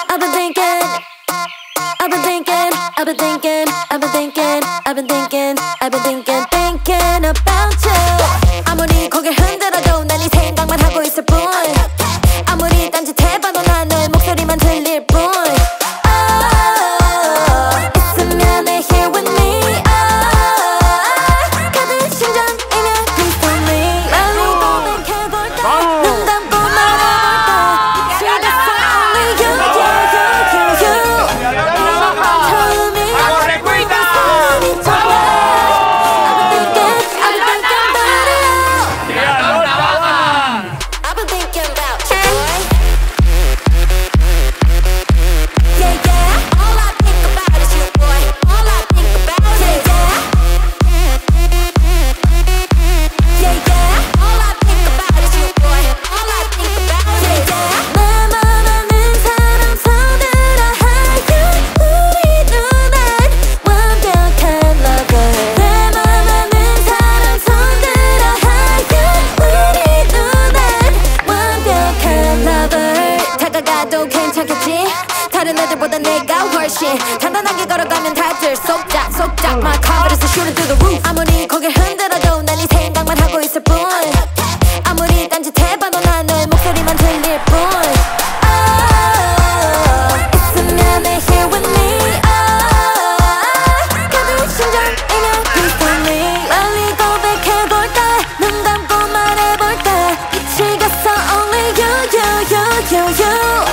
I've been thinking, I've been thinking, I've been thinking, I've been thinking, I've been thinking, I've been thinking, thinking about you. 아무리 고개 흔들어도 난 네 생각만 하고 있을 뿐. 아무리 딴짓해봐도 난 너의 목소리만 들릴 뿐. 있으면 here with me. 가득 심장이면 please tell me. 빨리 고백해볼까? 눈 감고 말해볼까? 미치겠어 only you, you, you, you, you. 처음이야 사람이 좋아. I've been thinking about you. I've been thinking about you, boy. Yeah, yeah. All I think about is you, boy. All I think about is yeah, yeah. All I think about is you, boy. All I think about is 내 맘 아는 사람 손들어 하여 우리 눈엔 완벽한 lover. 내 맘 아는 사람 손들어 하여 우리 눈엔 완벽한 lover. 다가가도 괜찮겠지? 다른 애들보다 내가 훨씬 단단하게 걸어가면 다들 속작 속작 My confidence is shooting through the roof. 아무리 고개 흔들어도 난 네 생각만 하고 있을 뿐. 아무리 딴짓해봐도 난 너의 목소리만 들릴 뿐. 있으면 here with me. 가득 심장이면 please tell me. 빨리 고백해볼까? 눈 감고 말해볼까? 미치겠어 only you, you, you, you, you.